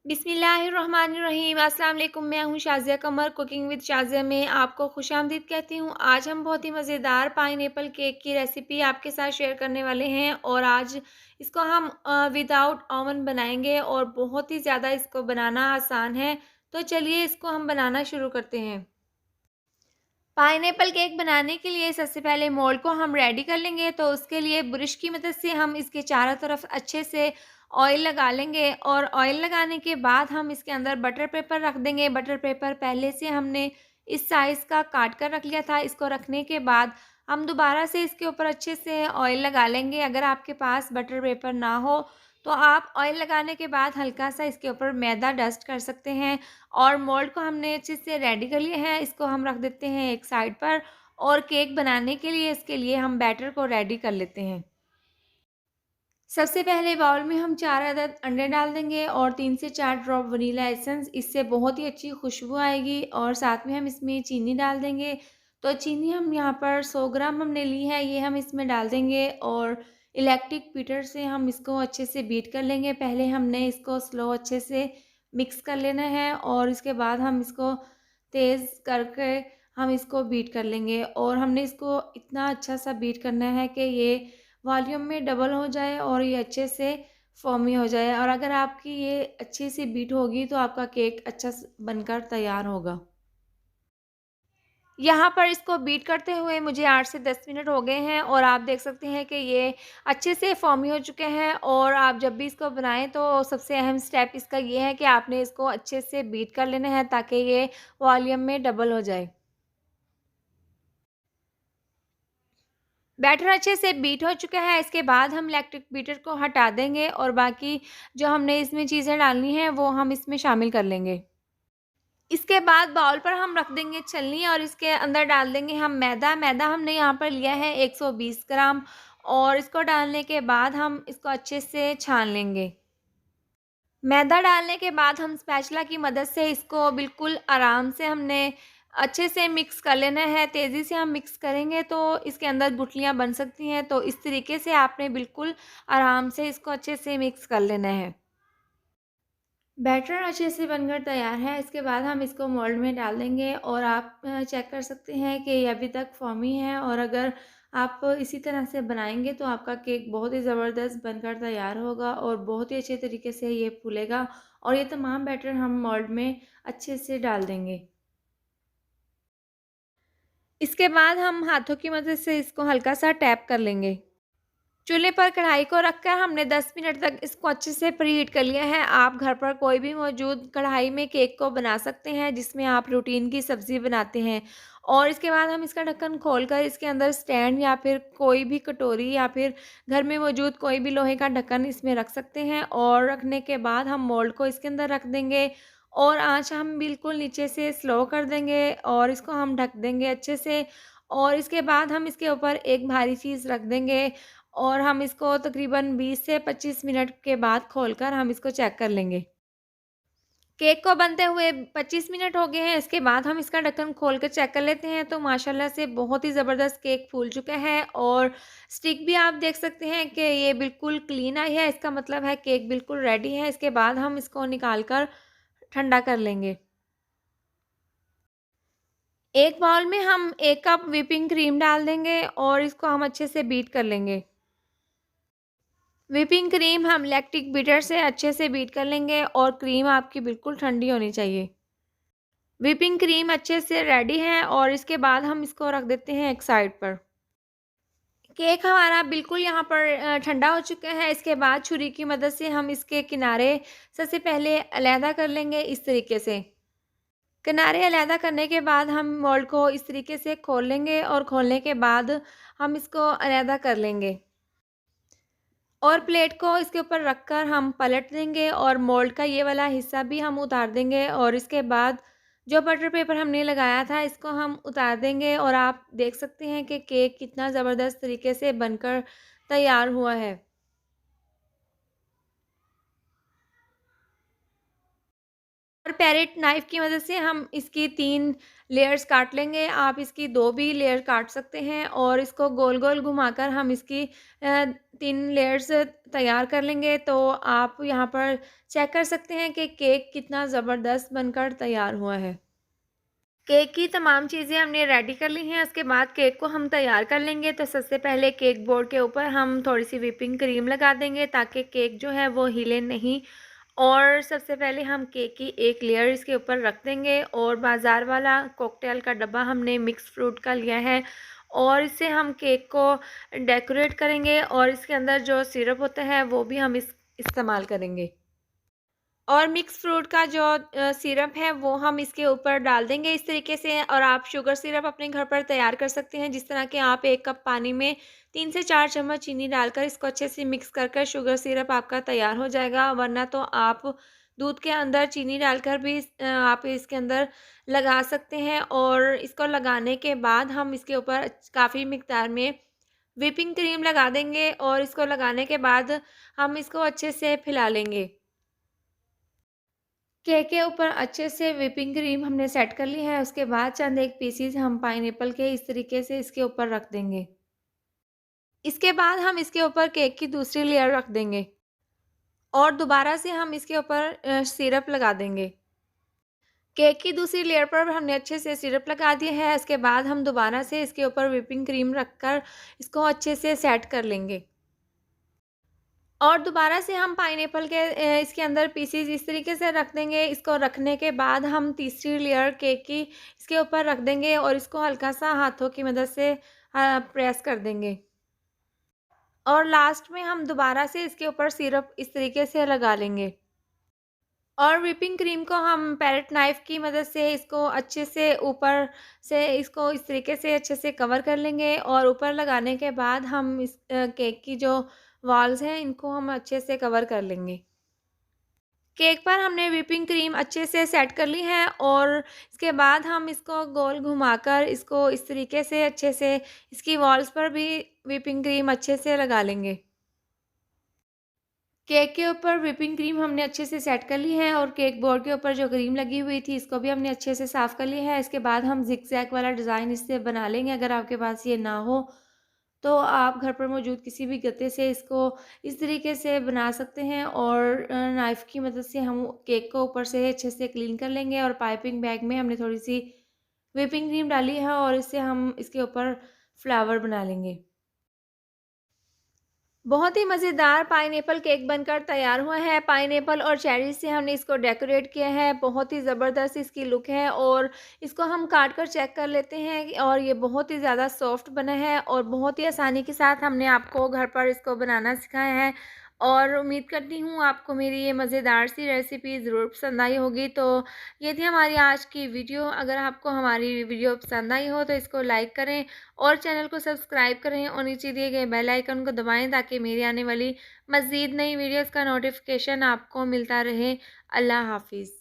बिस्मिल्लाहिर्रहमानिर्रहीम। अस्सलाम वालेकुम। मैं हूँ शाज़िया कमर, कुकिंग विद शाज़िया में आपको खुशामदीद कहती हूँ। आज हम बहुत ही मज़ेदार पाइनएप्पल केक की रेसिपी आपके साथ शेयर करने वाले हैं और आज इसको हम विदाउट ओवन बनाएंगे और बहुत ही ज़्यादा इसको बनाना आसान है। तो चलिए इसको हम बनाना शुरू करते हैं। पाइनएप्पल केक बनाने के लिए सबसे पहले मोल्ड को हम रेडी कर लेंगे। तो उसके लिए ब्रश की मदद से हम इसके चारों तरफ अच्छे से ऑयल लगा लेंगे और ऑयल लगाने के बाद हम इसके अंदर बटर पेपर रख देंगे। बटर पेपर पहले से हमने इस साइज़ का काट कर रख लिया था। इसको रखने के बाद हम दोबारा से इसके ऊपर अच्छे से ऑयल लगा लेंगे। अगर आपके पास बटर पेपर ना हो तो आप ऑयल लगाने के बाद हल्का सा इसके ऊपर मैदा डस्ट कर सकते हैं। और मोल्ड को हमने अच्छे से रेडी कर लिया है। इसको हम रख देते हैं एक साइड पर और केक बनाने के लिए इसके लिए हम बैटर को रेडी कर लेते हैं। सबसे पहले बाउल में हम 4 अदद अंडे डाल देंगे और 3 से 4 ड्रॉप वनीला एसेंस। इससे बहुत ही अच्छी खुशबू आएगी और साथ में हम इसमें चीनी डाल देंगे। तो चीनी हम यहाँ पर 100 ग्राम हमने ली है, ये हम इसमें डाल देंगे और इलेक्ट्रिक बीटर से हम इसको अच्छे से बीट कर लेंगे। पहले हमने इसको स्लो अच्छे से मिक्स कर लेना है और इसके बाद हम इसको तेज़ करके हम इसको बीट कर लेंगे और हमने इसको इतना अच्छा सा बीट करना है कि ये वॉल्यूम में डबल हो जाए और ये अच्छे से फ़ॉर्मी हो जाए। और अगर आपकी ये अच्छी सी बीट होगी तो आपका केक अच्छा बनकर तैयार होगा। यहाँ पर इसको बीट करते हुए मुझे 8 से 10 मिनट हो गए हैं और आप देख सकते हैं कि ये अच्छे से फ़ॉर्मी हो चुके हैं। और आप जब भी इसको बनाएं तो सबसे अहम स्टेप इसका ये है कि आपने इसको अच्छे से बीट कर लेना है ताकि ये वॉल्यूम में डबल हो जाए। बैटर अच्छे से बीट हो चुका है। इसके बाद हम इलेक्ट्रिक बीटर को हटा देंगे और बाकी जो हमने इसमें चीज़ें डालनी हैं वो हम इसमें शामिल कर लेंगे। इसके बाद बाउल पर हम रख देंगे छलनी और इसके अंदर डाल देंगे हम मैदा। मैदा हमने यहाँ पर लिया है 120 ग्राम और इसको डालने के बाद हम इसको अच्छे से छान लेंगे। मैदा डालने के बाद हम स्पैचुला की मदद से इसको बिल्कुल आराम से हमने अच्छे से मिक्स कर लेना है। तेज़ी से हम मिक्स करेंगे तो इसके अंदर गुठलियाँ बन सकती हैं। तो इस तरीके से आपने बिल्कुल आराम से इसको अच्छे से मिक्स कर लेना है। बैटर अच्छे से बनकर तैयार है। इसके बाद हम इसको मोल्ड में डाल देंगे और आप चेक कर सकते हैं कि ये अभी तक फॉर्मी है और अगर आप इसी तरह से बनाएंगे तो आपका केक बहुत ही ज़बरदस्त बनकर तैयार होगा और बहुत ही अच्छे तरीके से ये फूलेगा। और ये तमाम बैटर हम मोल्ड में अच्छे से डाल देंगे। इसके बाद हम हाथों की मदद से इसको हल्का सा टैप कर लेंगे। चूल्हे पर कढ़ाई को रखकर हमने 10 मिनट तक इसको अच्छे से प्रीहीट कर लिया है। आप घर पर कोई भी मौजूद कढ़ाई में केक को बना सकते हैं जिसमें आप रूटीन की सब्ज़ी बनाते हैं। और इसके बाद हम इसका ढक्कन खोलकर इसके अंदर स्टैंड या फिर कोई भी कटोरी या फिर घर में मौजूद कोई भी लोहे का ढक्कन इसमें रख सकते हैं। और रखने के बाद हम मोल्ड को इसके अंदर रख देंगे और आँच हम बिल्कुल नीचे से स्लो कर देंगे और इसको हम ढक देंगे अच्छे से। और इसके बाद हम इसके ऊपर एक भारी चीज़ रख देंगे और हम इसको तकरीबन 20 से 25 मिनट के बाद खोलकर हम इसको चेक कर लेंगे। केक को बनते हुए 25 मिनट हो गए हैं। इसके बाद हम इसका ढक्कन खोल कर चेक कर लेते हैं तो माशाल्लाह से बहुत ही ज़बरदस्त केक फूल चुका है और स्टिक भी आप देख सकते हैं कि ये बिल्कुल क्लीन आई है। इसका मतलब है केक बिल्कुल रेडी है। इसके बाद हम इसको निकाल कर ठंडा कर लेंगे। एक बाउल में हम 1 कप व्हिपिंग क्रीम डाल देंगे और इसको हम अच्छे से बीट कर लेंगे। व्हिपिंग क्रीम हम इलेक्ट्रिक बीटर से अच्छे से बीट कर लेंगे और क्रीम आपकी बिल्कुल ठंडी होनी चाहिए। व्हिपिंग क्रीम अच्छे से रेडी है और इसके बाद हम इसको रख देते हैं एक साइड पर। केक हमारा बिल्कुल यहाँ पर ठंडा हो चुका है। इसके बाद छुरी की मदद से हम इसके किनारे सबसे पहले अलहदा कर लेंगे इस तरीके से। किनारे अलहदा करने के बाद हम मोल्ड को इस तरीके से खोल लेंगे और खोलने के बाद हम इसको अलहदा कर लेंगे। और प्लेट को इसके ऊपर रखकर हम पलट देंगे और मोल्ड का ये वाला हिस्सा भी हम उतार देंगे और इसके बाद जो बटर पेपर हमने लगाया था इसको हम उतार देंगे और आप देख सकते हैं कि केक कितना ज़बरदस्त तरीके से बनकर तैयार हुआ है। और पैरेट नाइफ़ की मदद से हम इसकी 3 लेयर्स काट लेंगे। आप इसकी 2 भी लेयर काट सकते हैं और इसको गोल-गोल घुमाकर हम इसकी 3 लेयर्स तैयार कर लेंगे। तो आप यहाँ पर चेक कर सकते हैं कि केक कितना ज़बरदस्त बनकर तैयार हुआ है। केक की तमाम चीज़ें हमने रेडी कर ली हैं, उसके बाद केक को हम तैयार कर लेंगे। तो सबसे पहले केक बोर्ड के ऊपर हम थोड़ी-सी व्हिपिंग क्रीम लगा देंगे ताकि केक जो है वो हिले नहीं। और सबसे पहले हम केक की एक लेयर इसके ऊपर रख देंगे और बाज़ार वाला कॉकटेल का डब्बा हमने मिक्स फ्रूट का लिया है और इससे हम केक को डेकोरेट करेंगे और इसके अंदर जो सिरप होता है वो भी हम इस्तेमाल करेंगे। और मिक्स फ्रूट का जो सिरप है वो हम इसके ऊपर डाल देंगे इस तरीके से। और आप शुगर सिरप अपने घर पर तैयार कर सकते हैं, जिस तरह के आप 1 कप पानी में 3 से 4 चम्मच चीनी डालकर इसको अच्छे से मिक्स कर कर शुगर सिरप आपका तैयार हो जाएगा। वरना तो आप दूध के अंदर चीनी डालकर भी आप इसके अंदर लगा सकते हैं। और इसको लगाने के बाद हम इसके ऊपर काफ़ी मिकदार में व्हिपिंग क्रीम लगा देंगे और इसको लगाने के बाद हम इसको अच्छे से फैला लेंगे। केक के ऊपर अच्छे से व्हिपिंग क्रीम हमने सेट कर ली है, उसके बाद चंद एक पीसेस हम पाइनएप्पल के इस तरीके से इसके ऊपर रख देंगे। इसके बाद हम इसके ऊपर केक की दूसरी लेयर रख देंगे और दोबारा से हम इसके ऊपर सिरप लगा देंगे। केक की दूसरी लेयर पर हमने अच्छे से सिरप लगा दिया है, इसके बाद हम दोबारा से इसके ऊपर व्हिपिंग क्रीम रखकर इसको अच्छे से सेट कर लेंगे। और दोबारा से हम पाइनएप्पल के इसके अंदर पीसेस इस तरीके से रख देंगे। इसको रखने के बाद हम तीसरी लेयर केक की इसके ऊपर रख देंगे और इसको हल्का-सा हाथों की मदद से प्रेस कर देंगे। और लास्ट में हम दोबारा से इसके ऊपर सिरप इस तरीके से लगा लेंगे। और व्हिपिंग क्रीम को हम पैरेट नाइफ़ की मदद से इसको अच्छे से ऊपर से इसको इस तरीके से अच्छे से कवर कर लेंगे और ऊपर लगाने के बाद हम इस केक की जो वॉल्स हैं इनको हम अच्छे से कवर कर लेंगे। केक पर हमने व्हिपिंग क्रीम अच्छे से सेट कर ली है और इसके बाद हम इसको गोल घुमाकर इसको इस तरीके से अच्छे से इसकी वॉल्स पर भी व्हिपिंग क्रीम अच्छे से लगा लेंगे। केक के ऊपर व्हिपिंग क्रीम हमने अच्छे से सेट कर ली है और केक बोर्ड के ऊपर जो क्रीम लगी हुई थी इसको भी हमने अच्छे से साफ़ कर लिया है। इसके बाद हम ज़िग-ज़ैग वाला डिज़ाइन इससे बना लेंगे। अगर आपके पास ये ना हो तो आप घर पर मौजूद किसी भी गत्ते से इसको इस तरीके से बना सकते हैं और नाइफ़ की मदद से हम केक को ऊपर से अच्छे से क्लीन कर लेंगे। और पाइपिंग बैग में हमने थोड़ी-सी व्हिपिंग क्रीम डाली है और इससे हम इसके ऊपर फ्लावर बना लेंगे। बहुत ही मज़ेदार पाइनएप्पल केक बनकर तैयार हुआ है। पाइनएप्पल और चेरी से हमने इसको डेकोरेट किया है। बहुत ही ज़बरदस्त इसकी लुक है और इसको हम काट कर चेक कर लेते हैं और ये बहुत ही ज़्यादा सॉफ्ट बना है और बहुत ही आसानी के साथ हमने आपको घर पर इसको बनाना सिखाया है। और उम्मीद करती हूँ आपको मेरी ये मज़ेदार सी रेसिपी ज़रूर पसंद आई होगी। तो ये थी हमारी आज की वीडियो। अगर आपको हमारी वीडियो पसंद आई हो तो इसको लाइक करें और चैनल को सब्सक्राइब करें और नीचे दिए गए बेल आइकन को दबाएं ताकि मेरी आने वाली मज़ीद नई वीडियोज़ का नोटिफिकेशन आपको मिलता रहे। अल्लाह हाफ़िज़।